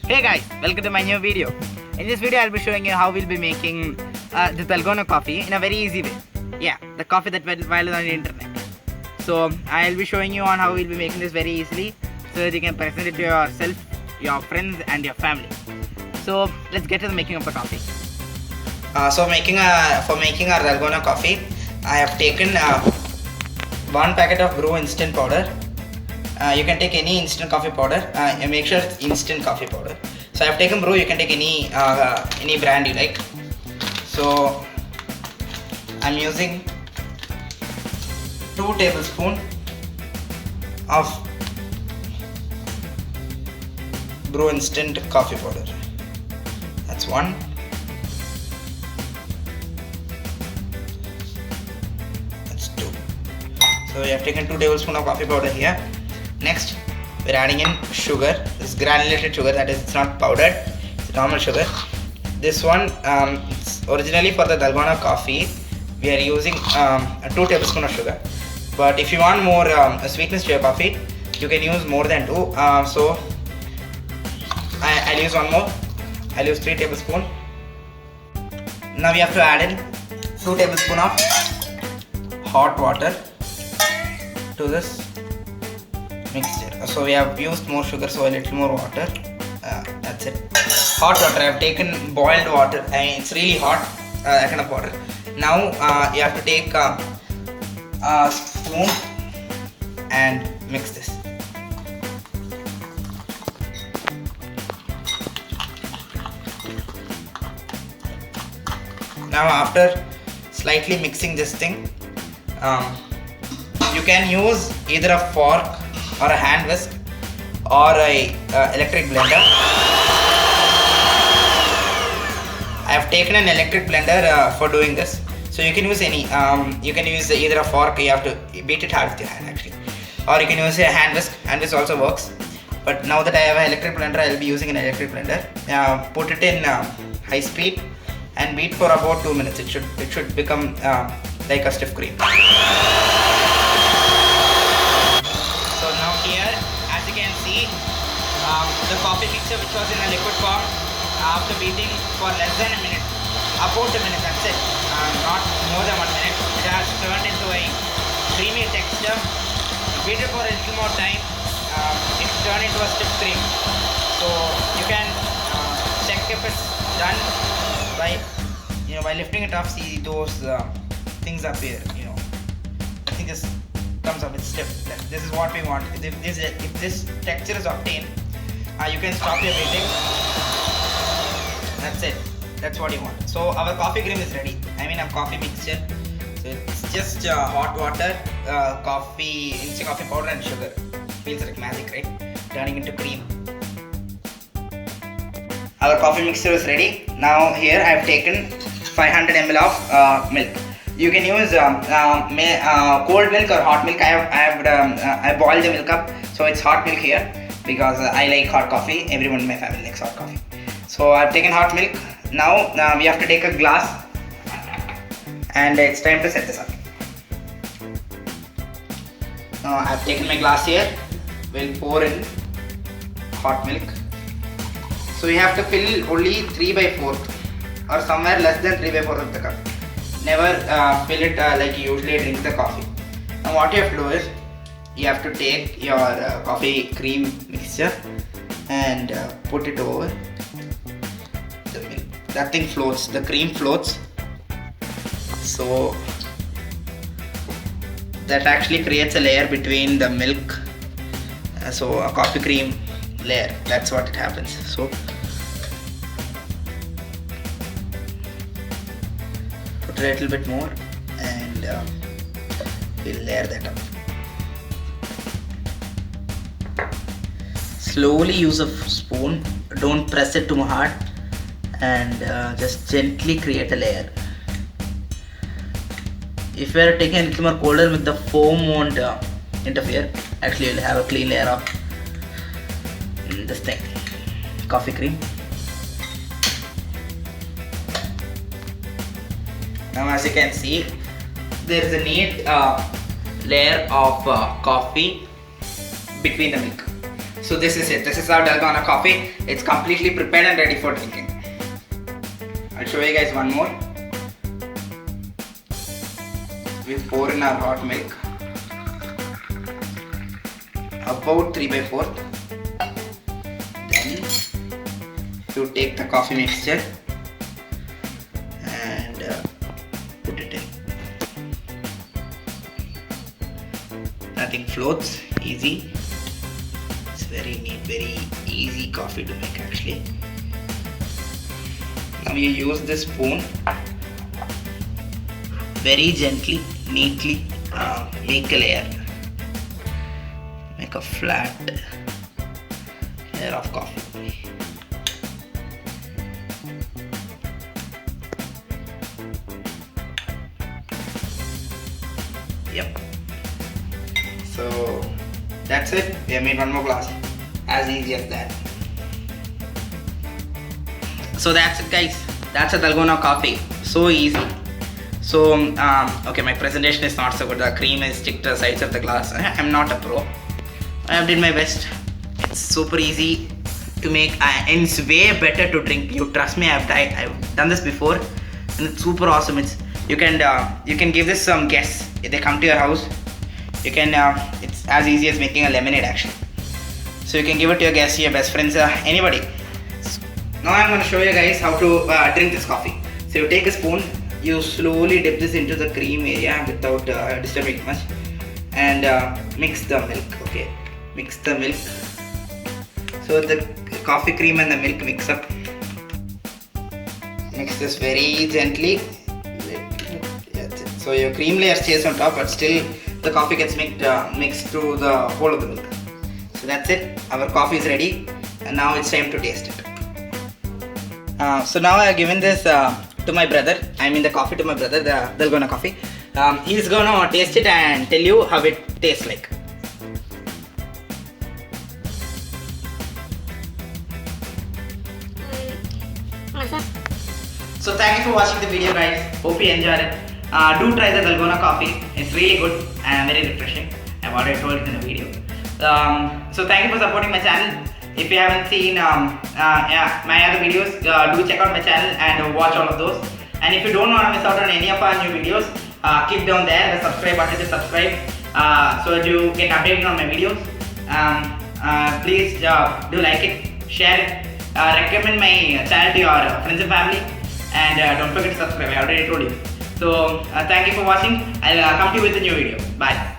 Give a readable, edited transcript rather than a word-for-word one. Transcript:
Hey guys, welcome to my new video. In this video I'll be showing you how we'll be making the Dalgona coffee in a very easy way. Yeah, the coffee that went viral on the internet. So I'll be showing you on how we'll be making this very easily so that you can present it to yourself, your friends and your family. So let's get to the making of the coffee. For making our Dalgona coffee, I have taken one packet of brew instant powder. You can take any instant coffee powder. Make sure it's instant coffee powder. So I have taken brew. You can take any brand you like. So I'm using 2 tablespoons of brew instant coffee powder. That's 1. That's 2. So we have taken 2 tablespoons of coffee powder here. Next, we're adding in sugar. This is granulated sugar, that is, it's not powdered, it's normal sugar. This one, it's originally for the Dalgona coffee. We are using 2 tablespoons of sugar. But if you want more sweetness to your coffee, you can use more than 2. So I'll use one more. I'll use 3 tablespoons. Now we have to add in 2 tablespoons of hot water to this mixture. So we have used more sugar, so a little more water. That's it. Hot water. I have taken boiled water. It's really hot. That kind of water. Now you have to take a spoon and mix this. Now after slightly mixing this thing, you can use either a fork or a hand whisk or a electric blender. I have taken an electric blender for doing this. So you can use any. You can use either a fork. You have to beat it hard with your hand actually, or you can use a hand whisk. Hand whisk also works. But now that I have an electric blender, I will be using an electric blender. Put it in high speed and beat for about 2 minutes. It should become like a stiff cream. So now here, as you can see, the coffee mixture which was in a liquid form, after beating for less than a minute, about a minute, that's it, not more than 1 minute, it has turned into a creamy texture. Beat it for a little more time, it turned into a stiff cream. So you can check if it's done by lifting it off. See those things up here, I think this comes up, it's stiff. This is what we want. If this texture is obtained, you can stop your beating. That's it. That's what you want. So our coffee cream is ready. Our coffee mixture. So it's just hot water, instant coffee powder and sugar. Feels like magic, right? Turning into cream. Our coffee mixture is ready. Now here I have taken 500 ml of milk. You can use cold milk or hot milk. I boiled the milk up, so it's hot milk here because I like hot coffee. Everyone in my family likes hot coffee. So I've taken hot milk. Now we have to take a glass, and it's time to set this up. Now I've taken my glass here. We'll pour in hot milk. So you have to fill only 3/4 or somewhere less than 3/4 of the cup. Never fill it like you usually drink the coffee. Now what you have to do is, you have to take your coffee cream mixture and put it over the milk. That thing floats, the cream floats. So that actually creates a layer between the milk. So a coffee cream layer, that's what it happens. So put a little bit more and we'll layer that up. Slowly use a spoon, don't press it too hard, and just gently create a layer. If you are taking a little more colder milk, the foam won't interfere. Actually, you'll have a clean layer of this thing, coffee cream. Now as you can see, there is a neat layer of coffee between the milk. So this is it. This is our Dalgona coffee. It's completely prepared and ready for drinking. I'll show you guys one more. We pour in our hot milk. About 3/4. Then you take the coffee mixture and put it in. Nothing floats. Easy. It's very neat, very easy coffee to make actually. Now you use this spoon very gently, neatly make a layer. Make a flat layer of coffee. Yep. So that's it. We have made one more glass. As easy as that. So that's it, guys. That's a Dalgona coffee. So easy. So okay, my presentation is not so good. The cream is stick to the sides of the glass. I'm not a pro. I have did my best. It's super easy to make and it's way better to drink. You trust me, I've done this before and it's super awesome. You can give this some guests if they come to your house. You can it's as easy as making a lemonade actually. So you can give it to your guests, your best friends, anybody. Now I'm going to show you guys how to drink this coffee. So you take a spoon, you slowly dip this into the cream area without disturbing it much, and mix the milk. Okay, mix the milk. So the coffee cream and the milk mix up. Mix this very gently. So your cream layer stays on top, but still the coffee gets mixed to the whole of the milk. So that's it. Our coffee is ready, and now it's time to taste it. So now I have given this to my brother. I mean the coffee to my brother, the Dalgona coffee. He's gonna taste it and tell you how it tastes like. So thank you for watching the video, guys. Hope you enjoyed it. Do try the Dalgona coffee. It's really good and very refreshing. I've already told it in the video. So thank you for supporting my channel. If you haven't seen my other videos, do check out my channel and watch all of those. And if you don't want to miss out on any of our new videos, click down there the subscribe button to subscribe so that you get updated on my videos. Please do like it, share it, recommend my channel to your friends and family, and don't forget to subscribe. I already told you. So thank you for watching. I'll come to you with a new video. Bye.